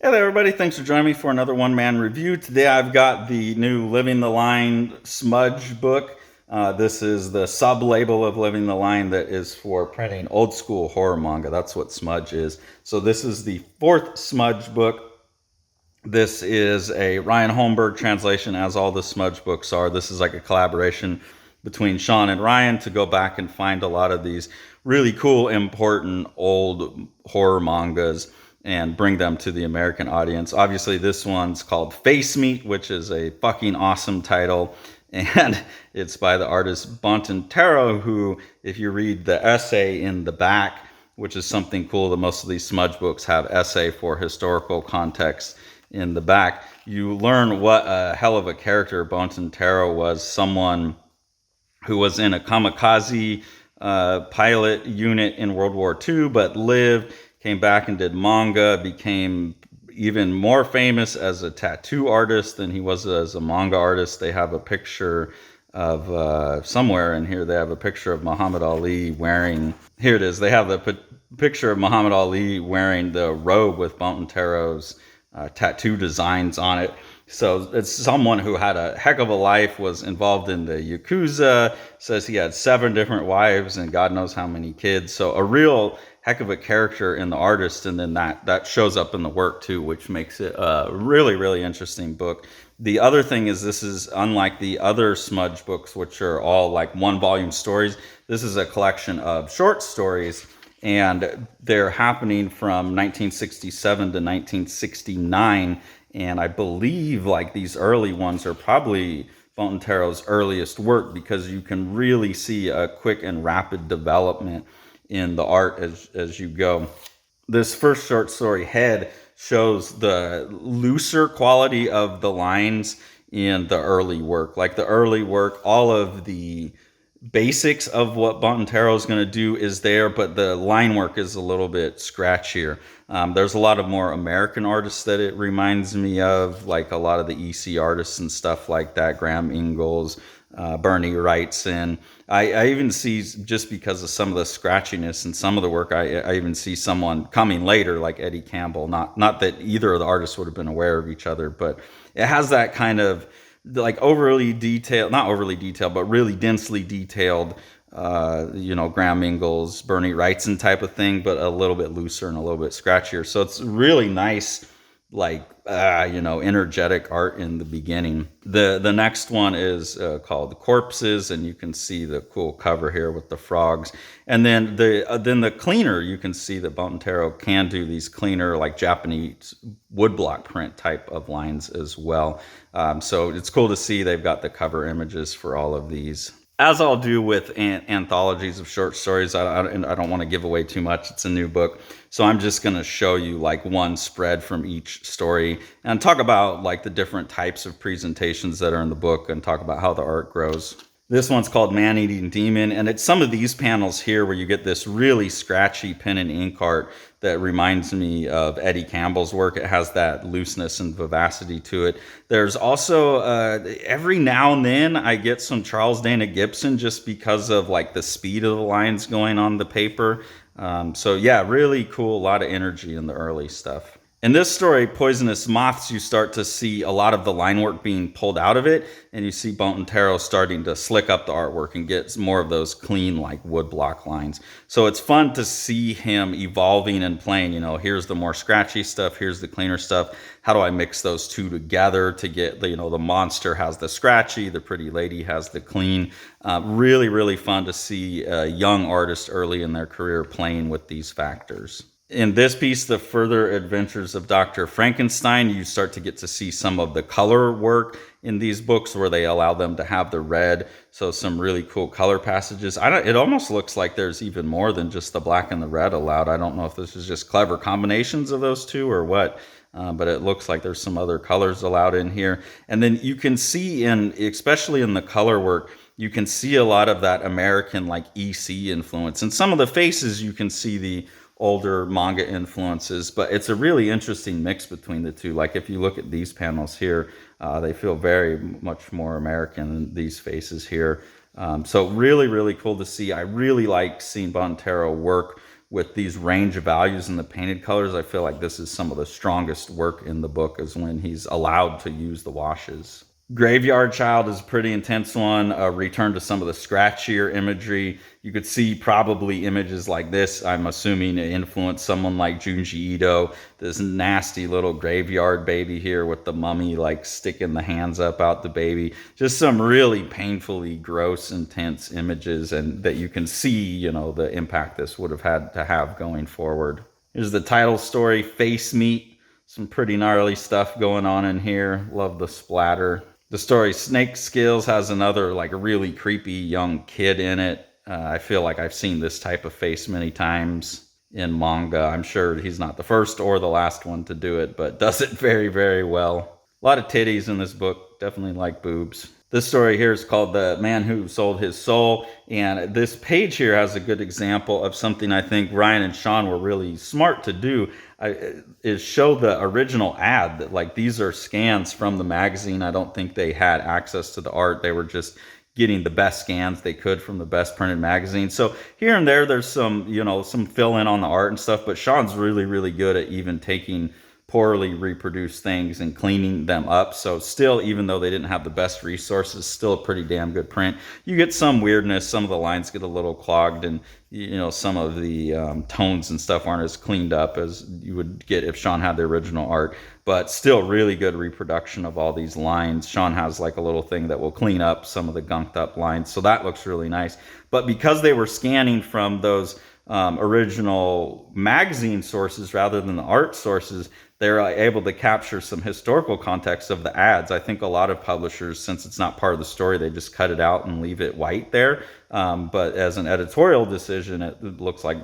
Hey there, everybody. Thanks for joining me for another one-man review. Today I've got the new Living the Line smudge book. This is the sub-label of Living the Line that is for printing old school horror manga. That's what smudge is. So this is the fourth smudge book. This is a Ryan Holmberg translation, as all the smudge books are. This is like a collaboration between Sean and Ryan to go back and find a lot of these really cool, important old horror mangas and bring them to the American audience. Obviously, this one's called Face Meat, which is a fucking awesome title. And it's by the artist Bonten Taro, who, if you read the essay in the back, which is something cool that most of these smudge books have essay for historical context in the back, you learn what a hell of a character Bonten Taro was. Someone who was in a kamikaze pilot unit in World War II, but lived, came back and did manga, became even more famous as a tattoo artist than he was as a manga artist. They have a picture of, somewhere in here, they have a picture of Muhammad Ali wearing, here it is, they have the picture of Muhammad Ali wearing the robe with Bonten Taro's tattoo designs on it. So it's someone who had a heck of a life, was involved in the Yakuza, says he had 7 different wives and God knows how many kids. So a real heck of a character in the artist, and then that shows up in the work too, which makes it a really, really interesting book. The other thing is, this is unlike the other smudge books, which are all like 1-volume stories. This is a collection of short stories, and they're happening from 1967 to 1969. And I believe like these early ones are probably Bonten Taro's earliest work, because you can really see a quick and rapid development in the art as you go. This first short story, Head, shows the looser quality of the lines in the early work. Like the early work, all of the basics of what Bonten Taro is going to do is there, but the line work is a little bit scratchier. There's a lot of more American artists that it reminds me of, like a lot of the EC artists and stuff like that, Graham Ingalls, Bernie Wrightson. I even see, just because of some of the scratchiness in some of the work, I even see someone coming later like Eddie Campbell. Not that either of the artists would have been aware of each other, but it has that kind of like overly detailed, not overly detailed, but really densely detailed, Graham Ingalls, Bernie Wrightson type of thing, but a little bit looser and a little bit scratchier. So it's really nice, like, energetic art in the beginning. The next one is called Corpses, and you can see the cool cover here with the frogs. And then the cleaner, you can see that Bonten Taro can do these cleaner, like Japanese woodblock print type of lines as well. So it's cool to see they've got the cover images for all of these. As I'll do with anthologies of short stories, I don't want to give away too much. It's a new book. So I'm just going to show you like one spread from each story and talk about like the different types of presentations that are in the book and talk about how the art grows. This one's called Man-Eating Demon, and it's some of these panels here where you get this really scratchy pen and ink art that reminds me of Eddie Campbell's work. It has that looseness and vivacity to it. There's also, every now and then I get some Charles Dana Gibson, just because of like the speed of the lines going on the paper. So yeah, really cool, a lot of energy in the early stuff. In this story, Poisonous Moths, you start to see a lot of the line work being pulled out of it, and you see Bonten Taro starting to slick up the artwork and get more of those clean, like woodblock lines. So it's fun to see him evolving and playing, here's the more scratchy stuff, here's the cleaner stuff. How do I mix those two together to get, the monster has the scratchy, the pretty lady has the clean. Really, really fun to see a young artist early in their career playing with these factors. In this piece, The Further Adventures of Dr. Frankenstein, you start to get to see some of the color work in these books where they allow them to have the red. So some really cool color passages. It almost looks like there's even more than just the black and the red allowed. I don't know if this is just clever combinations of those two or what, but it looks like there's some other colors allowed in here. And then you can see especially in the color work, you can see a lot of that American like EC influence. And some of the faces, you can see the older manga influences, but it's a really interesting mix between the two. Like if you look at these panels here, they feel very much more American than these faces here. So really, really cool to see. I really like seeing Bonten Taro work with these range of values in the painted colors. I feel like this is some of the strongest work in the book, is when he's allowed to use the washes. Graveyard Child is a pretty intense one. A return to some of the scratchier imagery. You could see probably images like this, I'm assuming, it influenced someone like Junji Ito. This nasty little graveyard baby here with the mummy like sticking the hands up out the baby. Just some really painfully gross, intense images, and that you can see, you know, the impact this would have had to have going forward. Here's the title story, Face Meat. Some pretty gnarly stuff going on in here. Love the splatter. The story Snake Skills has another like really creepy young kid in it. I feel like I've seen this type of face many times in manga. I'm sure he's not the first or the last one to do it, but does it very, very well. A lot of titties in this book. Definitely like boobs. This story here is called The Man Who Sold His Soul, and this page here has a good example of something I think Ryan and Sean were really smart to do, is show the original ad. That like these are scans from the magazine. I don't think they had access to the art. They were just getting the best scans they could from the best printed magazine. So here and there's some, you know, some fill in on the art and stuff, but Sean's really, really good at even taking poorly reproduced things and cleaning them up. So still, even though they didn't have the best resources, still a pretty damn good print. You get some weirdness. Some of the lines get a little clogged, and you know, some of the tones and stuff aren't as cleaned up as you would get if Sean had the original art, but still really good reproduction of all these lines. Sean has like a little thing that will clean up some of the gunked up lines, so that looks really nice. But because they were scanning from those original magazine sources rather than the art sources, they're able to capture some historical context of the ads. I think a lot of publishers, since it's not part of the story, they just cut it out and leave it white there. But as an editorial decision, it looks like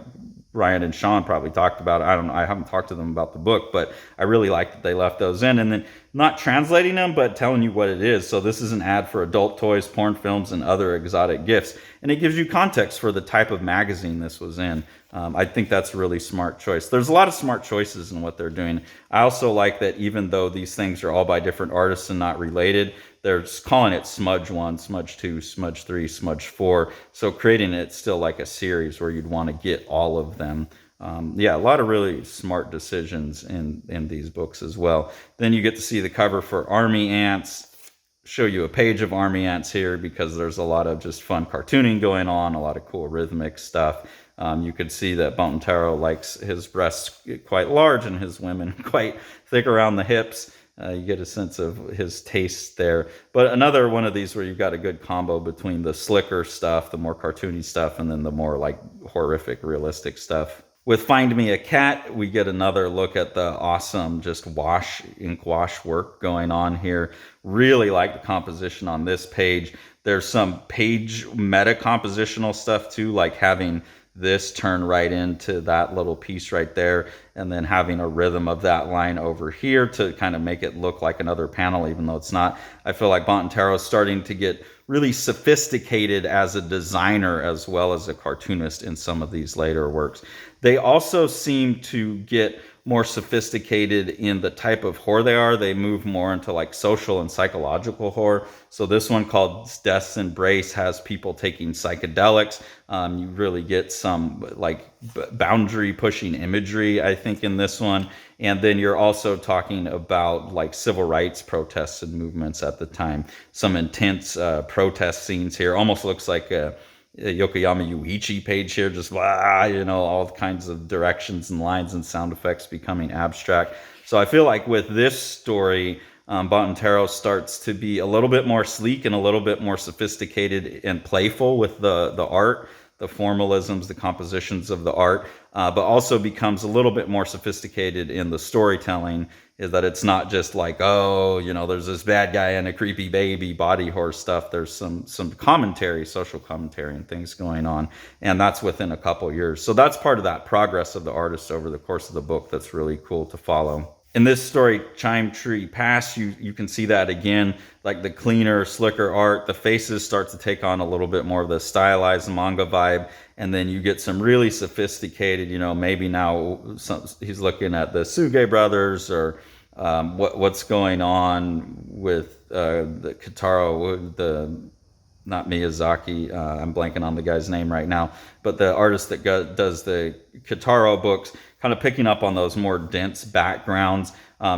Ryan and Sean probably talked about it. I don't know. I haven't talked to them about the book, but I really like that they left those in, and then not translating them, but telling you what it is. So this is an ad for adult toys, porn films, and other exotic gifts. And it gives you context for the type of magazine this was in. I think that's a really smart choice. There's a lot of smart choices in what they're doing. I also like that even though these things are all by different artists and not related, they're just calling it Smudge 1, Smudge 2, Smudge 3, Smudge 4. So creating it still like a series where you'd want to get all of them. Yeah, a lot of really smart decisions in these books as well. Then you get to see the cover for Army Ants. Show you a page of Army Ants here because there's a lot of just fun cartooning going on, a lot of cool rhythmic stuff. You could see that Bonten Taro likes his breasts quite large and his women quite thick around the hips. You get a sense of his taste there. But another one of these where you've got a good combo between the slicker stuff, the more cartoony stuff, and then the more like horrific, realistic stuff. With Find Me a Cat, we get another look at the awesome just ink wash work going on here. Really like the composition on this page. There's some page meta compositional stuff too, like having this turn right into that little piece right there, and then having a rhythm of that line over here to kind of make it look like another panel, even though it's not. I feel like Bonten Taro is starting to get really sophisticated as a designer as well as a cartoonist in some of these later works. They also seem to get more sophisticated in the type of horror they are. They move more into like social and psychological horror. So this one called Death's Embrace has people taking psychedelics. You really get some like boundary pushing imagery, I think, in this one. And then you're also talking about like civil rights protests and movements at the time. Some intense protest scenes here. Almost looks like a Yokoyama Yuichi page here, just you know, all kinds of directions and lines and sound effects becoming abstract. So I feel like with this story, Bonten Taro starts to be a little bit more sleek and a little bit more sophisticated and playful with the art, the formalisms, the compositions of the art, but also becomes a little bit more sophisticated in the storytelling, is that it's not just like, oh, you know, there's this bad guy and a creepy baby body horror stuff. There's some commentary, social commentary and things going on, and that's within a couple years. So that's part of that progress of the artist over the course of the book that's really cool to follow. In this story, Chime Tree Pass, you can see that again, like the cleaner, slicker art. The faces start to take on a little bit more of the stylized manga vibe, and then you get some really sophisticated, you know, maybe now he's looking at the Suge brothers, or what's going on with the Kitaro, the not Miyazaki. I'm blanking on the guy's name right now, but the artist that does the Kitaro books, kind of picking up on those more dense backgrounds.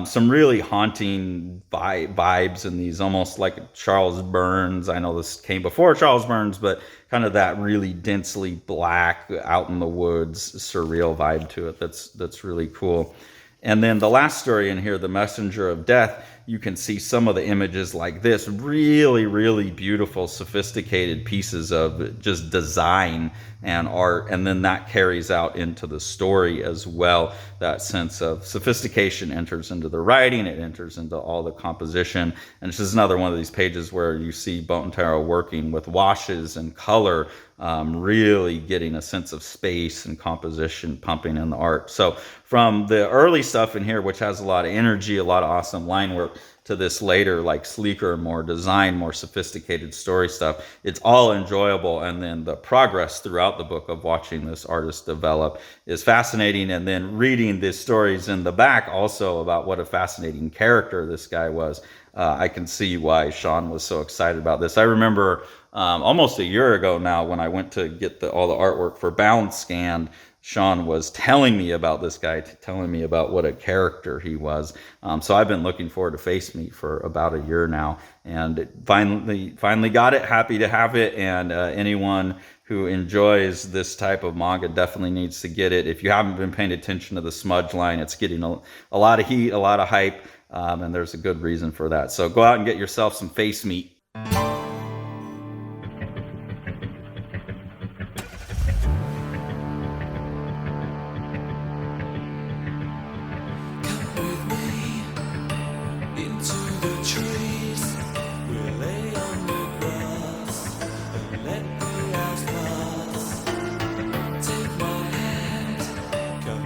Some really haunting vibes in these, almost like Charles Burns. I know this came before Charles Burns, but kind of that really densely black, out in the woods, surreal vibe to it. That's really cool. And then the last story in here, The Messenger of Death, you can see some of the images like this, really, really beautiful, sophisticated pieces of just design and art. And then that carries out into the story as well. That sense of sophistication enters into the writing, it enters into all the composition. And this is another one of these pages where you see Bonten Taro working with washes and color, really getting a sense of space and composition pumping in the art. So from the early stuff in here, which has a lot of energy, a lot of awesome line work, to this later, like sleeker, more design, more sophisticated story stuff, it's all enjoyable. And then the progress throughout the book of watching this artist develop is fascinating. And then reading the stories in the back also about what a fascinating character this guy was. I can see why Sean was so excited about this. I remember almost a year ago now, when I went to get all the artwork for Bound scanned, Sean was telling me about this guy, telling me about what a character he was. So I've been looking forward to Face Meet for about a year now, and it finally got it. Happy to have it, and anyone who enjoys this type of manga definitely needs to get it. If you haven't been paying attention to the smudge line, it's getting a lot of heat, a lot of hype, and there's a good reason for that. So go out and get yourself some Face Meet.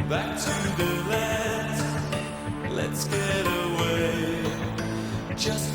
Back to the land, let's get away. Just